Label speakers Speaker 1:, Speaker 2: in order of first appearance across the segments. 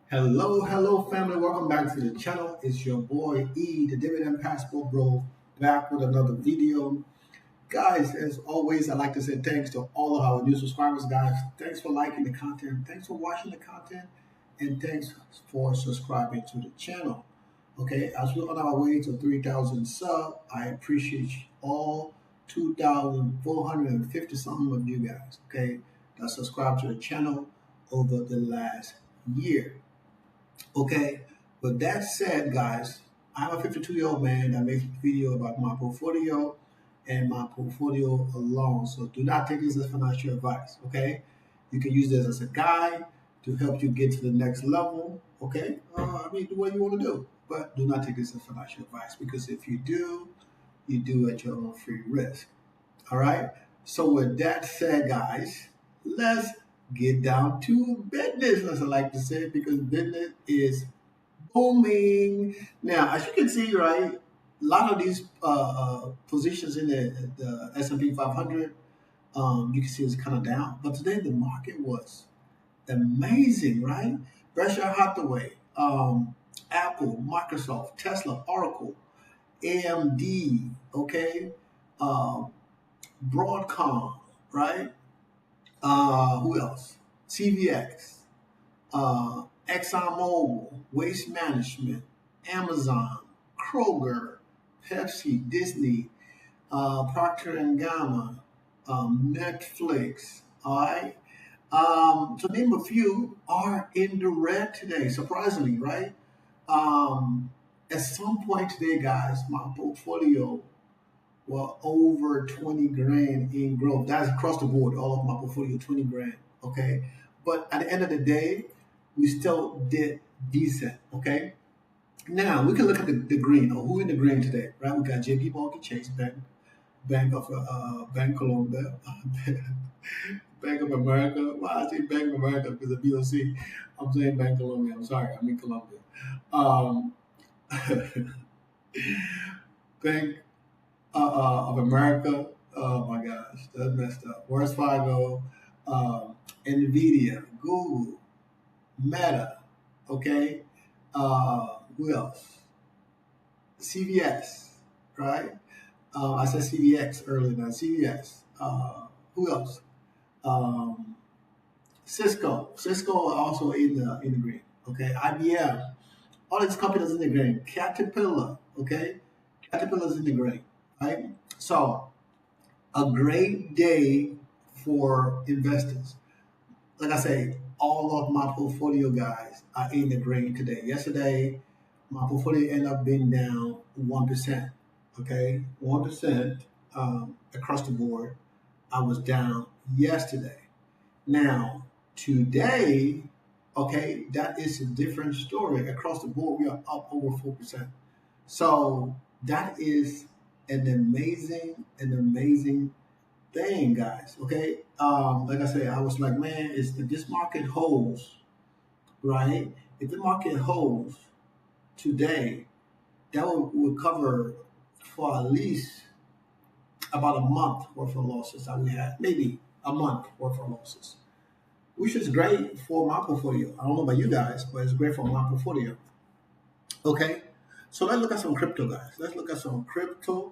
Speaker 1: Hello, family. Welcome back to the channel. It's your boy E, the Dividend Passport Bro, back with another video. Guys, as always, I'd like to say thanks to all of our new subscribers, guys. Thanks for liking the content, thanks for watching the content, and thanks for subscribing to the channel. Okay, as we're on our way to 3,000 sub, I appreciate all 2,450 something of you guys, okay, that subscribed to the channel over the last year. Okay, with that said, guys, I'm a 52-year-old man that makes video about my portfolio and my portfolio alone. So do not take this as financial advice. Okay, you can use this as a guide to help you get to the next level. Okay, do what you want to do, but do not take this as financial advice because if you do at your own free risk. All right. So with that said, guys, let's get down to business, as I like to say, because business is booming. Now, as you can see, right, a lot of these positions in the S&P 500, you can see it's kind of down. But today the market was amazing, right? Berkshire Hathaway, Apple, Microsoft, Tesla, Oracle, AMD, okay, um, Broadcom, right? Who else? CVX, ExxonMobil, Waste Management, Amazon, Kroger, Pepsi, Disney, Procter and Gamble, Netflix. All right. To name a few, are in the red today. Surprisingly, right? At some point today, guys, my portfolio well over 20 grand in growth. That's across the board, all of my portfolio, 20 grand. Okay. But at the end of the day, we still did decent. Okay. Now we can look at the green or who in the green today, right? We got JP Morgan Chase Bank, Bank Colombia, Bank of America. Why I say Bank of America? Because of BOC. I'm saying Bank Colombia. I'm sorry, I mean Colombia. Um, Bank of America. Oh my gosh, that's messed up. Wells Fargo, Nvidia, Google, Meta. Okay, who else? CVS, right? I said CVX earlier. Now CVS. Who else? Um, Cisco. Cisco also in the green. Okay, IBM. All these companies in the green. Caterpillar. Okay, Caterpillar's in the green. Right. So a great day for investors. Like I say, all of my portfolio guys are in the green today. Yesterday, my portfolio ended up being down 1%. Okay, 1% across the board. I was down yesterday. Now, today, okay, that is a different story. Across the board, we are up over 4%. So that is an amazing thing, guys. Okay, like I say, I was like, man, if this market holds, right? If the market holds today, that will cover for at least about a month worth of losses that we had, maybe a month worth of losses, which is great for my portfolio. I don't know about you guys, but it's great for my portfolio. Okay, so let's look at some crypto, guys. Let's look at some crypto.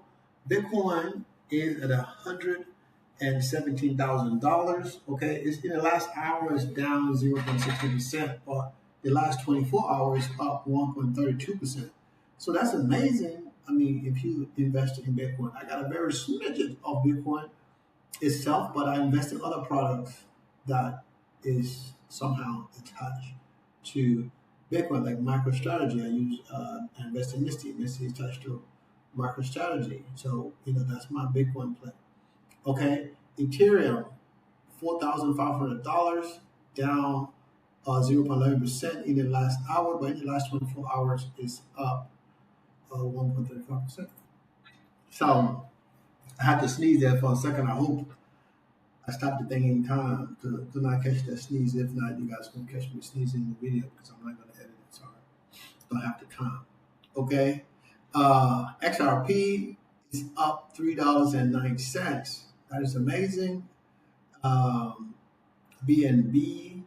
Speaker 1: Bitcoin is at $117,000. Okay, it's in the last hour is down 0.60%, but the last 24 hours up 1.32%. So that's amazing. I mean, if you invest in Bitcoin, I got a very smidgen of Bitcoin itself, but I invest in other products that is somehow attached to Bitcoin, like MicroStrategy. I invest in Misty. Misty is attached to MicroStrategy. So, that's my Bitcoin play. Okay. Ethereum, $4,500, down 0.11% in the last hour, but in the last 24 hours is up 1.35%. So I had to sneeze there for a second. I hope I stopped the thing in time to not catch that sneeze. If not, you guys can catch me sneezing in the video because I'm not going to edit it. Sorry. Don't have the time. Okay. XRP is up $3.09. That is amazing. BNB,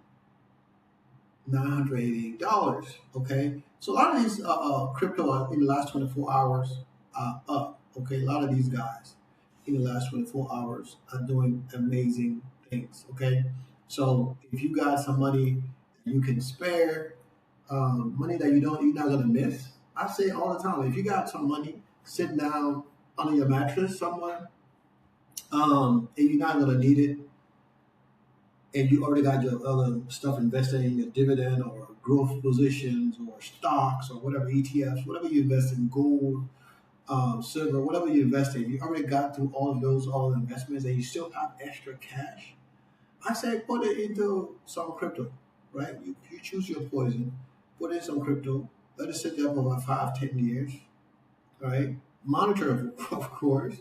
Speaker 1: $988. Okay, so a lot of these crypto are in the last 24 hours up. Okay, a lot of these guys in the last 24 hours are doing amazing things. Okay, so if you got some money you can spare, money that you're not gonna miss. I say all the time, if you got some money sitting down under your mattress somewhere, and you're not gonna need it, and you already got your other stuff invested in your dividend or growth positions or stocks or whatever ETFs, whatever you invest in, gold, silver, whatever you invest in, you already got through all the investments, and you still have extra cash. I say put it into some crypto, right? You choose your poison, put in some crypto, let it sit there for about 5, 10 years, right? Monitor, of course.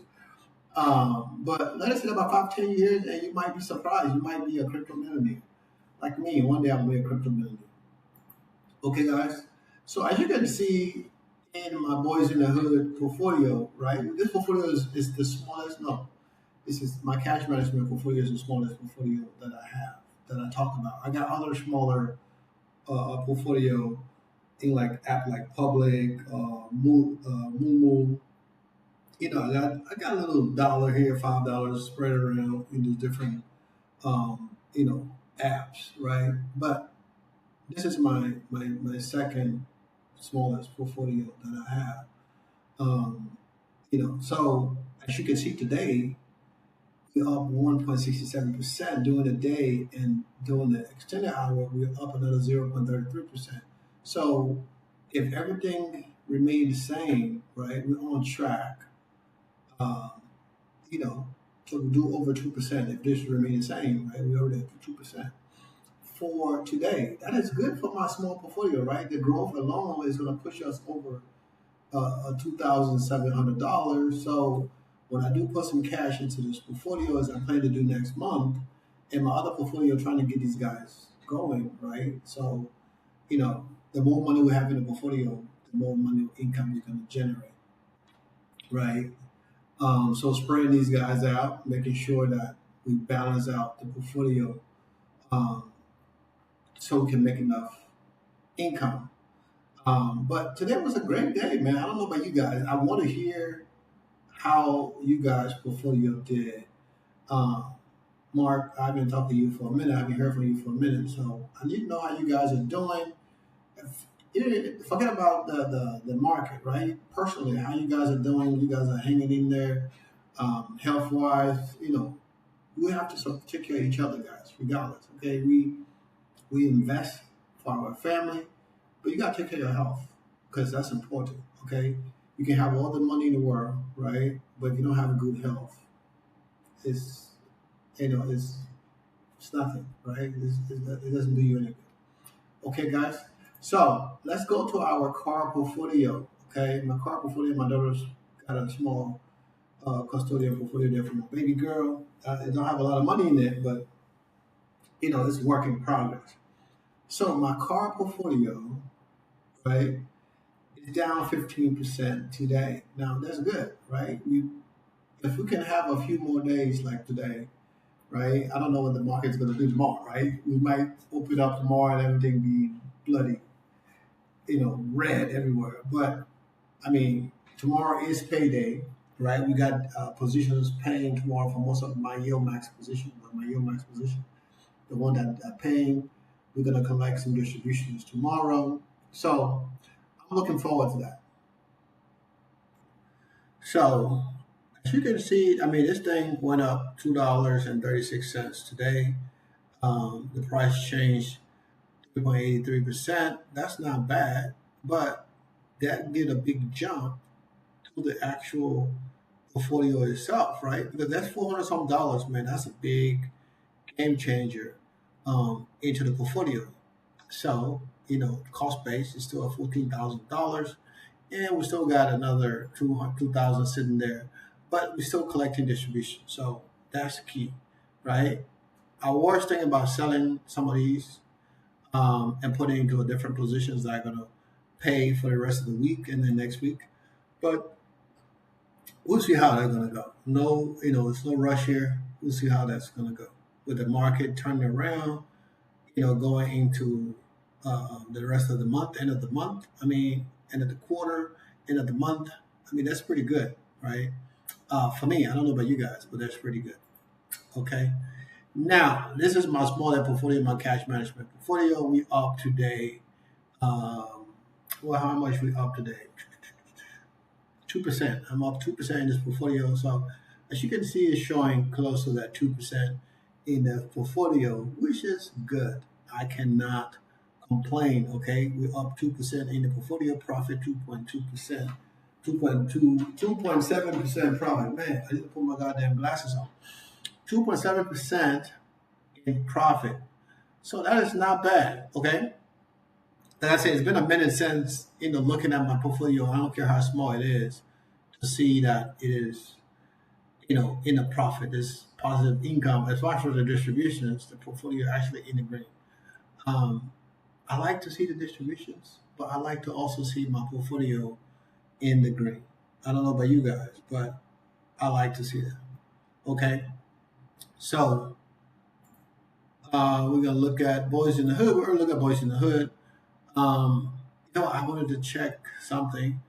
Speaker 1: But let it sit about 5, 10 years, and you might be surprised. You might be a crypto millionaire. Like me, one day I'll be a crypto millionaire. Okay, guys. So as you can see in my Boys in the Hood portfolio, right? This portfolio is the smallest. No, this is my cash management portfolio is the smallest portfolio that I have that I talk about. I got other smaller portfolio in like app like Public, Moo. I got a little dollar here, $5 spread around in these different apps, right? But this is my second smallest portfolio that I have. So as you can see today, we're up 1.67% during the day, and during the extended hour, we're up another 0.33%. So if everything remains the same, right, we're on track, um, you know, to do over 2%. If this remains the same, right, we're already at 2% for today. That is good for my small portfolio, right? The growth alone is going to push us over $2,700. So when I do put some cash into this portfolio, as I plan to do next month, and my other portfolio trying to get these guys going, right? So the more money we have in the portfolio, the more money income you're going to generate, right? So spreading these guys out, making sure that we balance out the portfolio, um, so we can make enough income. But today was a great day, man. I don't know about you guys. I want to hear how you guys' portfolio did. Um, Mark, I've been talking to you for a minute. I haven't heard from you for a minute, so I need to know how you guys are doing. Forget about the market, right? Personally, how you guys are doing. You guys are hanging in there, health wise. We have to sort of take care of each other, guys, regardless. Okay, we invest for our family, but you gotta take care of your health because that's important. Okay, you can have all the money in the world, right? But if you don't have a good health, it's it's nothing, right? It doesn't do you any good. Okay, guys. So let's go to our car portfolio. Okay, my car portfolio. My daughter's got a small custodial portfolio there for my baby girl. I don't have a lot of money in it, but it's work in progress. So my car portfolio, right, is down 15% today. Now that's good, right? If we can have a few more days like today, right? I don't know what the market's going to do tomorrow, right? We might open up tomorrow and everything be bloody, red everywhere. But I mean, tomorrow is payday, right? We got positions paying tomorrow for most of my yield max position, the one that are paying. We're going to collect some distributions tomorrow. So I'm looking forward to that. So as you can see, I mean, this thing went up $2.36 today. The price changed 3.83%. That's not bad, but that did a big jump to the actual portfolio itself, right? Because that's 400 some dollars, man. That's a big game changer into the portfolio. So, cost base is still at $14,000, and we still got another 2,000 sitting there, but we're still collecting distribution. So that's the key, right? I was thinking about selling some of these and putting into a different positions that are going to pay for the rest of the week and then next week. But we'll see how they're going to go. No, it's no rush here. We'll see how that's going to go with the market turning around. Going into the rest of the month, end of the month. I mean, end of the quarter, end of the month. I mean, that's pretty good, right? For me, I don't know about you guys, but that's pretty good. Okay. Now, this is my smaller portfolio, my cash management portfolio. We up today. Um, well, how much we up today? 2%. I'm up 2% in this portfolio. So as you can see, it's showing close to that 2% in the portfolio, which is good. I cannot complain. Okay, we're up 2% in the portfolio, profit 2.2%, 2.7% profit. Man, I need to put my goddamn glasses on. 2.7% in profit. So that is not bad. Okay. Like I said, it's been a minute since looking at my portfolio. I don't care how small it is to see that it is in a profit. There's positive income. As far as the distributions, the portfolio actually in the green. Um, I like to see the distributions, but I like to also see my portfolio in the green. I don't know about you guys, but I like to see that. Okay, so we're gonna look at Boys in the Hood. We're gonna look at Boys in the Hood. Um, I wanted to check something,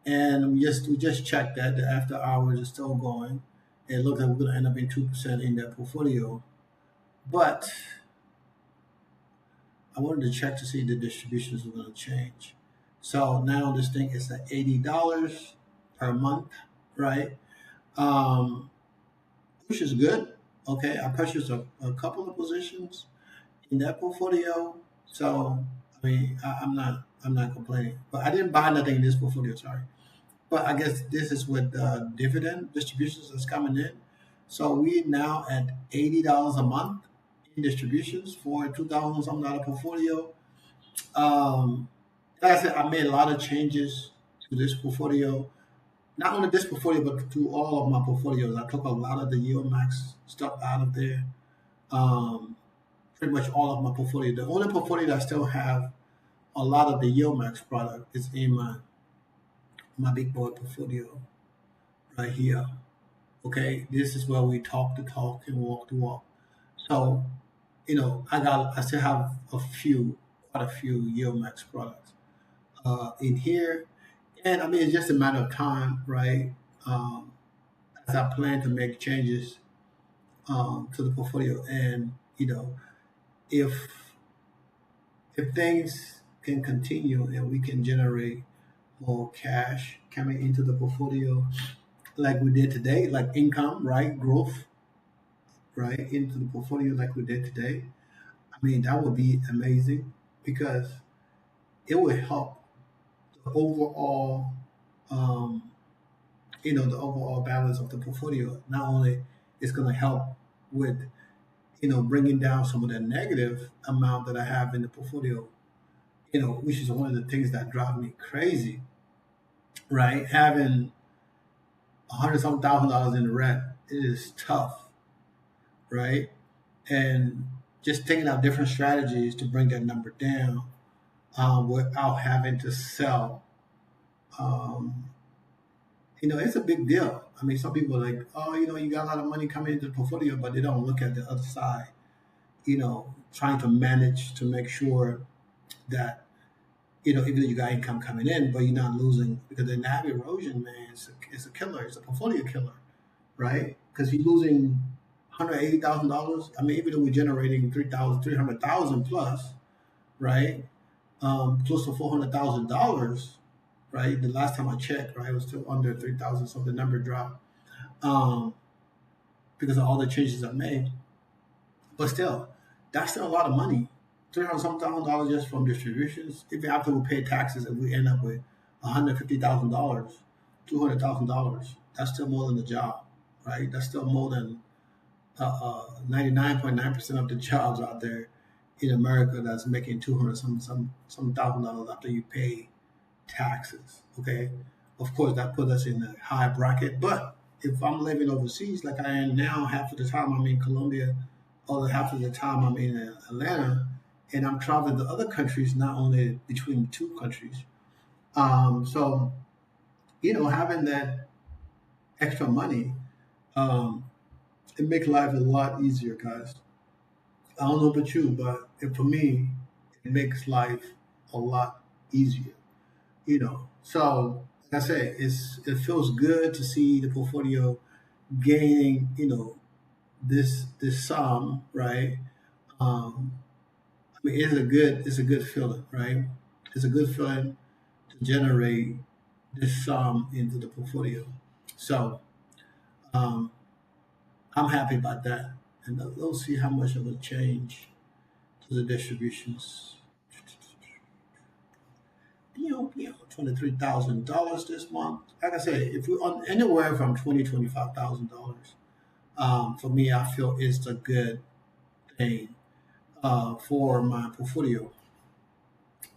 Speaker 1: and we just checked that the after hours is still going. It looks like we're gonna end up in 2% in that portfolio, but I wanted to check to see if the distributions were going to change. So now this thing is at $80 per month, right? Um, which is good. Okay, I purchased a couple of positions in that portfolio, so I mean I'm not complaining. But I didn't buy nothing in this portfolio. Sorry, but I guess this is with dividend distributions that's coming in. So we now at $80 a month in distributions for 2,000 something dollar portfolio. Um, like I said, I made a lot of changes to this portfolio. Not only this portfolio, but to all of my portfolios. I took a lot of the yield max stuff out of there. Um, Pretty much all of my portfolio. The only portfolio that I still have a lot of the yield max product is in my big boy portfolio right here. Okay, this is where we talk the talk and walk the walk. So I still have quite a few yield max products in here. And I mean, it's just a matter of time, right? Um, as I plan to make changes to the portfolio, and if if things can continue and we can generate more cash coming into the portfolio, like we did today, like income, right, growth, right, into the portfolio, like we did today. I mean, that would be amazing because it would help the overall um, the overall balance of the portfolio. Not only it's going to help with bringing down some of the negative amount that I have in the portfolio, which is one of the things that drive me crazy, right? Having $100 some thousand in the red, it is tough, right? And just thinking out different strategies to bring that number down without having to sell. Um, it's a big deal. I mean, some people are like, oh, you got a lot of money coming into the portfolio, but they don't look at the other side. Trying to manage to make sure that even though you got income coming in, but you're not losing because the NAV erosion, man, it's a killer. It's a portfolio killer, right? Because you're losing $180,000. I mean, even though we're generating 300,000 plus, right? Close to $400,000, right? The last time I checked, right, it was still under 3,000, so the number dropped um, because of all the changes I made. But still, that's still a lot of money. 300 some thousand dollars just from distributions. Even after we pay taxes, if we end up with $150,000, $200,000, that's still more than a job, right? That's still more than 99.9% of the jobs out there in America that's making 200 some thousand dollars after you pay taxes. Okay, of course that puts us in a high bracket. But if I'm living overseas like I am now, half of the time I'm in Colombia, other half of the time I'm in Atlanta, and I'm traveling to other countries, not only between the two countries. So having that extra money, um, it makes life a lot easier, guys. I don't know about you, but for me, it makes life a lot easier. So like I say, it feels good to see the portfolio gaining, this sum, right? Um, I mean, it's a good feeling, right? It's a good feeling to generate this sum into the portfolio. So um, I'm happy about that, and we'll see how much of a change to the distributions. $23,000 this month. Like I say, if we're on anywhere from $25,000, for me, I feel it's a good thing for my portfolio.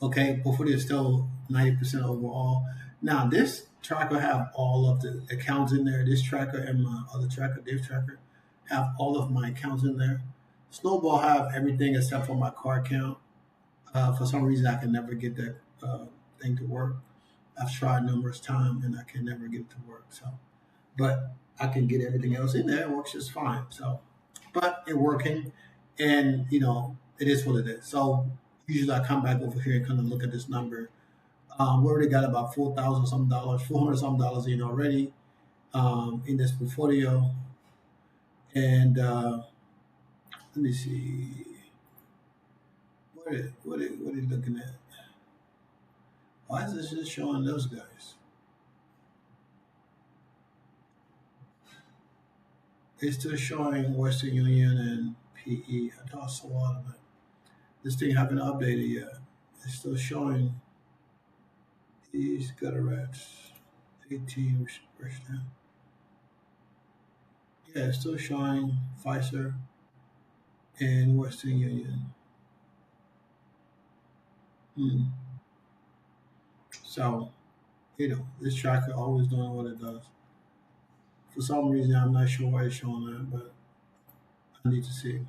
Speaker 1: Okay, portfolio is still 90% overall. Now, this tracker have all of the accounts in there. This tracker and my other tracker, Div tracker, have all of my accounts in there. Snowball have everything except for my car account. For some reason, I can never get that thing to work. I've tried numerous times and I can never get it to work. So, but I can get everything else in there. It works just fine. So, but it working, and it is what it is. So usually I come back over here and kind of look at this number. We already got about 4,000 some dollars, 400 some dollars in already in this portfolio, and let me see what are you looking at? Why is this just showing those guys? It's still showing Western Union and PE. I thought I saw a lot of it. This thing haven't updated yet. It's still showing these gutter-rats. 18 percent. Yeah, it's still showing Pfizer and Western Union. Hmm. So, this tracker always doing what it does. For some reason, I'm not sure why it's showing that, but I need to see.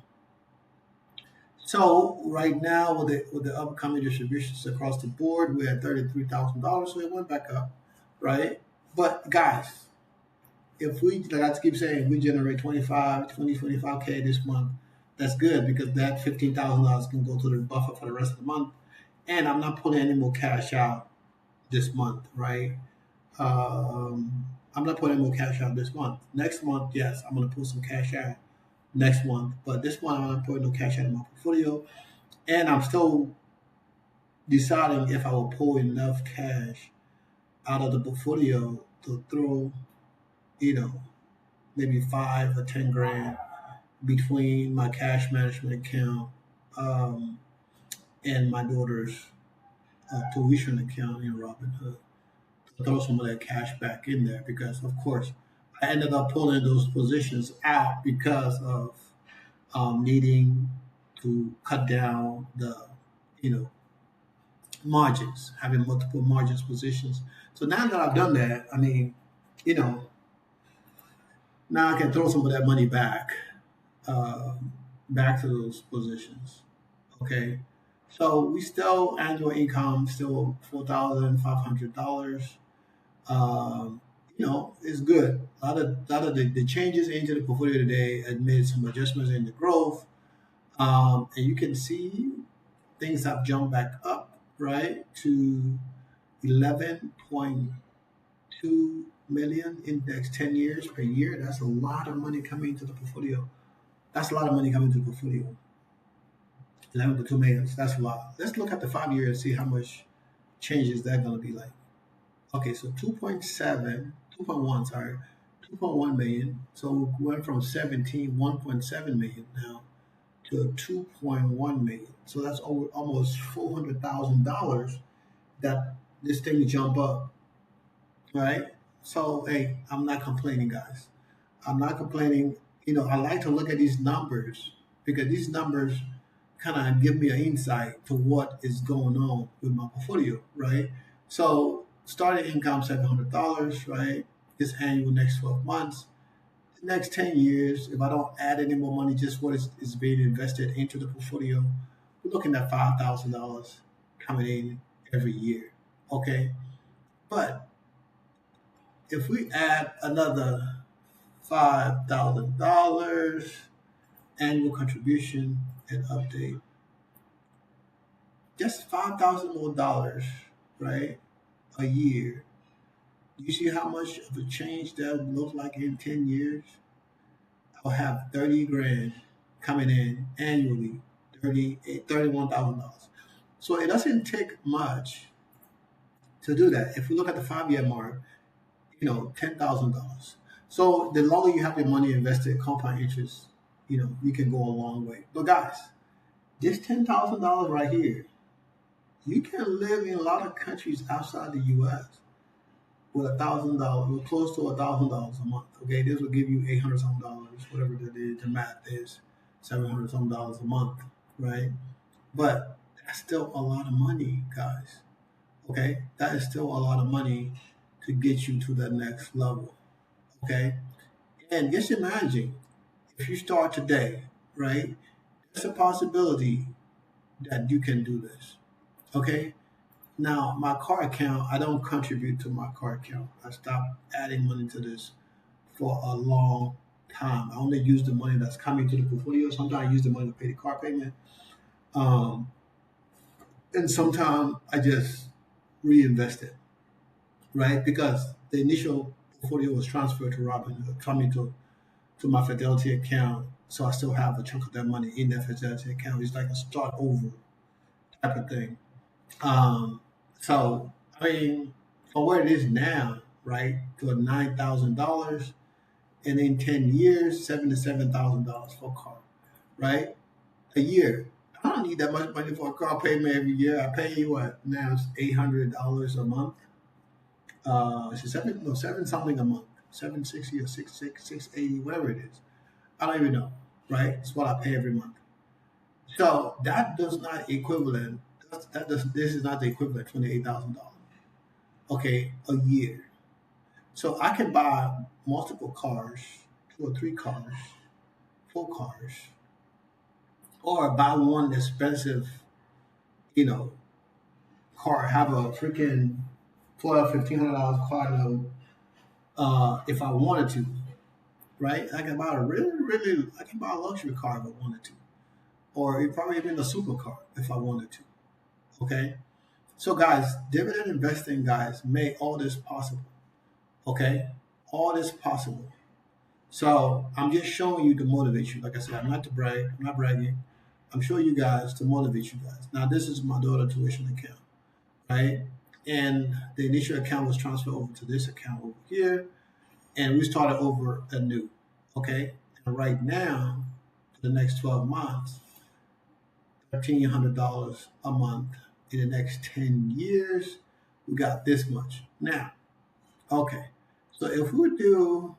Speaker 1: So right now, with the upcoming distributions across the board, we're at $33,000, so it went back up, right? But guys, if we, like I keep saying, we generate 25K this month, that's good because that $15,000 can go to the buffer for the rest of the month, and I'm not pulling any more cash out this month, right? I'm not putting any more cash out this month. Next month, yes, I'm gonna pull some cash out next month, but this month I'm not putting no cash out in my portfolio, and I'm still deciding if I will pull enough cash out of the portfolio to throw, you know, maybe 5 or 10 grand between my cash management account um, and my daughter's tuition account in Robinhood. Throw some of that cash back in there because, of course, I ended up pulling those positions out because of needing to cut down the, you know, margins, having multiple margins positions. So now that I've done that, I mean, you know, now I can throw some of that money um, back to those positions. Okay, so we still annual income still $4,500. Um, it's good. A lot of the changes into the portfolio today had made some adjustments in the growth, and you can see things have jumped back up right to 11.2 million in the next 10 years per year. That's a lot of money coming into the portfolio. That's a lot of money coming into the portfolio. 11.2 million. That's a lot. Let's look at the 5 years and see how much changes that going to be like. Okay, so 2.7, 2.1, sorry, 2.1 million. So we went from 1.7 million now to 2.1 million. So that's over almost $400,000 that this thing jump up, right? So hey, I'm not complaining, guys. I'm not complaining. I like to look at these numbers because these numbers kind of give me an insight to what is going on with my portfolio, right? So starting income $700, right? This annual next 12 months, the next 10 years, if I don't add any more money, just what is being invested into the portfolio, we're looking at $5,000 coming in every year. Okay. But if we add another $5,000 annual contribution and update, just $5,000 more dollars, right, a year. Do you see how much of a change that would look like in 10 years? I'll have 30 grand coming in annually, $31,000. So it doesn't take much to do that. If we look at the 5 year mark, $10,000. So the longer you have your money invested, compound interest, you can go a long way. But guys, this $10,000 right here, you can live in a lot of countries outside the U.S. with $1,000, with close to $1,000 a month. Okay, this will give you $800 whatever that is. The math is $700 a month, right? But that's still a lot of money, guys. Okay, that is still a lot of money to get you to the next level. Okay, and just imagine if you start today, right? There's a possibility that you can do this. Okay, now my car account, I don't contribute to my car account. I stopped adding money to this for a long time. I only use the money that's coming to the portfolio. Sometimes I use the money to pay the car payment. Um, and sometimes I just reinvest it, right? Because the initial portfolio was transferred to Robin, coming to my Fidelity account. So I still have a chunk of that money in that Fidelity account. It's like a start over type of thing. So I mean, for where it is now, right, to $9,000, and in 10 years, $77,000 for a car, right, a year. I don't need that much money for a car payment every year. I pay what now? It's $800 a month. It's seven something a month, 760 or 680, whatever it is. I don't even know, right? It's what I pay every month. So that does not equivalent. This is not the equivalent of $28,000. Okay, a year. So I can buy multiple cars, 2 or 3 cars, 4 cars, or buy one expensive, you know, car. Have a freaking $1,200, $1,500 car note. If I wanted to, right? I can buy a I can buy a luxury car if I wanted to, or probably even a supercar if I wanted to. Okay. So guys, dividend investing, guys, made all this possible. Okay, all this possible. So I'm just showing you to motivate you. Like I said, I'm not to brag. I'm not bragging. I'm showing you guys to motivate you guys. Now this is my daughter tuition account, right? And the initial account was transferred over to this account over here, and we started over anew. Okay, and right now, for the next 12 months, $1,300 a month. In the next 10 years, we got this much. Now, okay, so if we do,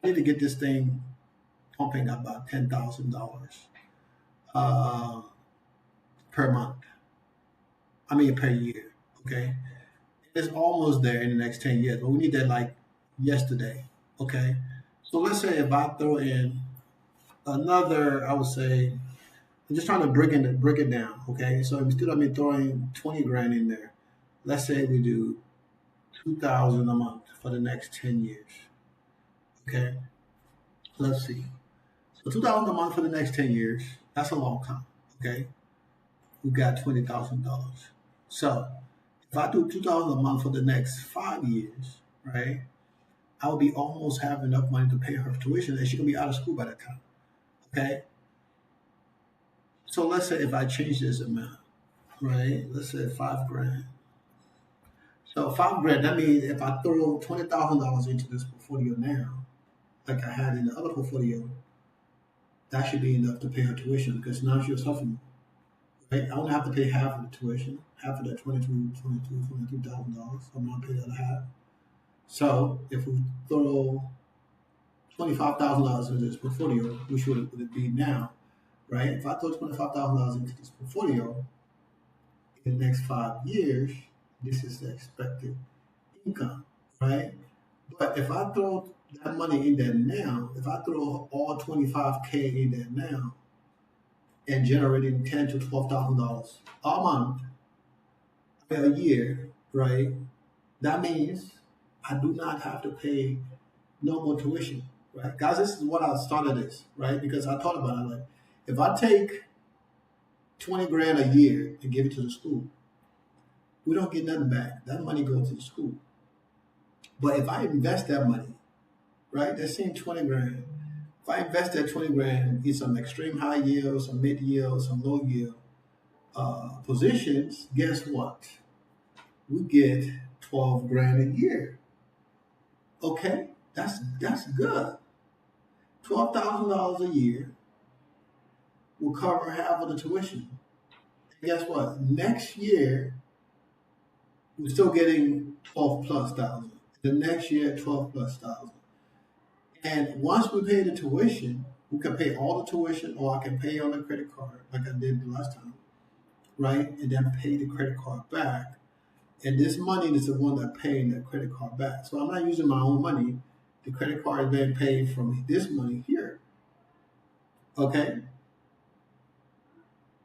Speaker 1: I need to get this thing pumping up about $10,000 uh, per month. I mean, per year. Okay, it's almost there in the next 10 years, but we need that like yesterday. Okay, so let's say if I throw in another, I would say, I'm just trying to break it down. Okay, so instead of me throwing 20 grand in there, let's say we do 2,000 a month for the next 10 years. Okay, let's see. So 2,000 a month for the next 10 years, that's a long time. Okay, we got $20,000. So if I do 2,000 a month for the next 5 years, right, I will be almost have enough money to pay her tuition, and she can be out of school by that time. Okay, so let's say if I change this amount, right, let's say 5 grand. So 5 grand, that means if I throw $20,000 into this portfolio now, like I had in the other portfolio, that should be enough to pay her tuition because now she's a sophomore. Right? I only have to pay half of the tuition, half of that $23,000. I'm gonna pay the other half. So if we throw $25,000 into this portfolio, which would it be now, right? If I throw $25,000 into this portfolio in the next 5 years, this is the expected income, right? But if I throw that money in there now, if I throw all 25K in there now and generating $10,000 to $12,000 a month, a year, right? That means I do not have to pay no more tuition, right? Guys, this is what I started this, right? Because I thought about it, like, if I take 20 grand a year and give it to the school. We don't get nothing back. That money goes to the school. But if I invest that money, right, that's saying 20 grand. If I invest that 20 grand in some extreme high yield, some mid yield, some low yield positions, guess what? We get 12 grand a year. Okay, that's good. $12,000 a year will cover half of the tuition. And guess what? Next year, we're still getting 12 plus thousand. The next year, 12 plus thousand. And once we pay the tuition, we can pay all the tuition, or I can pay on the credit card like I did the last time, right? And then pay the credit card back. And this money is the one that paying that credit card back. So I'm not using my own money. The credit card is being paid from this money here. Okay?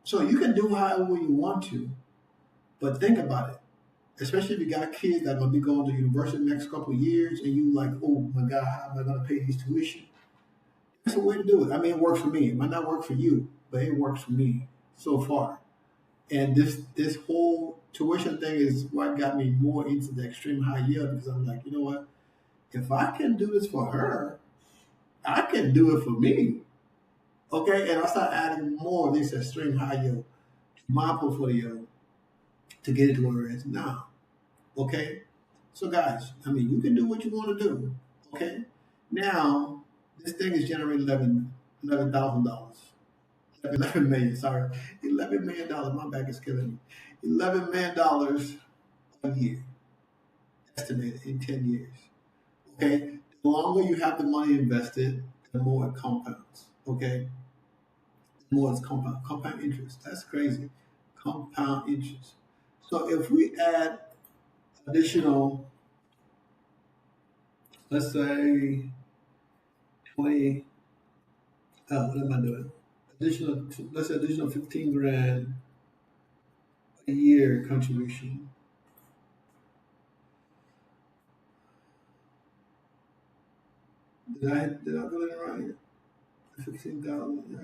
Speaker 1: So you can do however you want to, but think about it. Especially if you got kids that are going to be going to university the next couple of years and you like, oh my God, how am I going to pay these tuition? That's a way to do it. I mean, it works for me. It might not work for you, but it works for me so far. And this whole tuition thing is what got me more into the extreme high yield, because I'm like, you know what? If I can do this for her, I can do it for me. Okay? And I start adding more of this extreme high yield to my portfolio to get it to where it is now. Okay? So guys, I mean, you can do what you want to do. Okay? Now, this thing is generating $11,000. 11 million, sorry. $11 million. My back is killing me. $11 million a year, estimated in 10 years. Okay? The longer you have the money invested, the more it compounds. Okay? The more it's compound interest. That's crazy. Compound interest. So if we add additional, let's say 20, what am I doing? Let's say additional 15 grand a year contribution. Did I put it right? 15,000, yeah.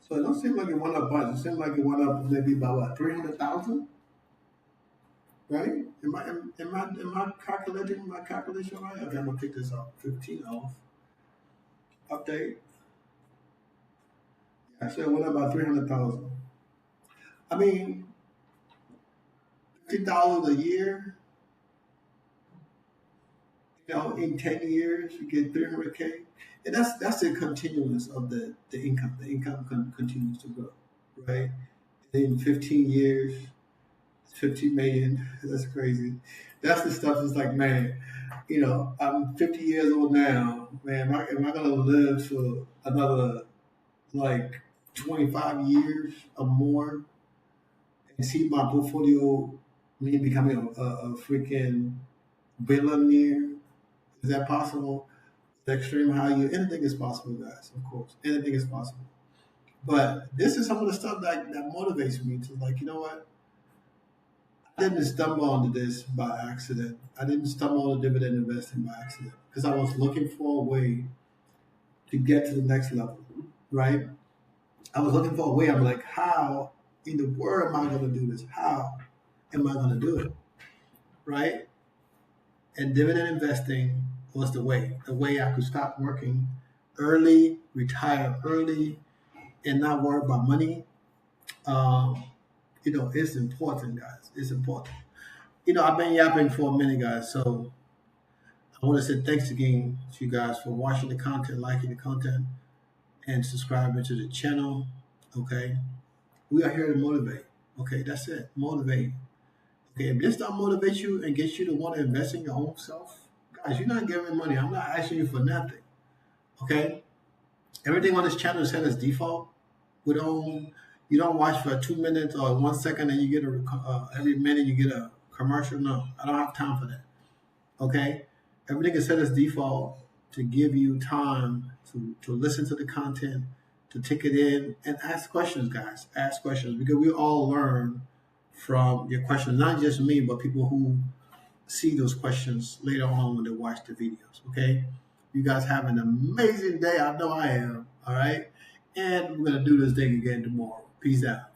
Speaker 1: So it don't seem like it went up much. It seems like it went up maybe about what, 300,000, right? Am I calculating my calculation right? Okay, I'm gonna take this off. 15 off. Update. Yeah, so it went up about 300,000. I mean, 50,000 a year. You know, in 10 years, you get 300K. And that's the continuance of the income. The income continues to grow, right? And in 15 years, 50 million. That's crazy. That's the stuff that's like, man, you know, I'm 50 years old now. Man, am I going to live for another like 25 years or more and see my portfolio me becoming a freaking billionaire? Is that possible? The extreme high yield, anything is possible, guys. Of course, anything is possible. But this is some of the stuff that motivates me to like, you know what? I didn't stumble onto this by accident. I didn't stumble on dividend investing by accident because I was looking for a way to get to the next level, right? I was looking for a way. I'm like, how in the world am I going to do this? How am I going to do it, right? And dividend investing was the way I could stop working early, retire early, and not worry about money. Um, you know, it's important, guys. It's important. You know, I've been yapping for a minute, guys. So I want to say thanks again to you guys for watching the content, liking the content, and subscribing to the channel. Okay. We are here to motivate. Okay, that's it. Motivate. Okay, if this don't motivate you and get you to want to invest in your own self, guys, you're not giving me money. I'm not asking you for nothing. Okay? Everything on this channel is set as default. You don't watch for 2 minutes or 1 second and you get every minute you get a commercial. No, I don't have time for that. Okay? Everything is set as default to give you time to listen to the content, to take it in, and ask questions, guys. Ask questions because we all learn from your questions. Not just me, but people who see those questions later on when they watch the videos. Okay. You guys have an amazing day. I know I am. All right. And we're going to do this thing again tomorrow. Peace out.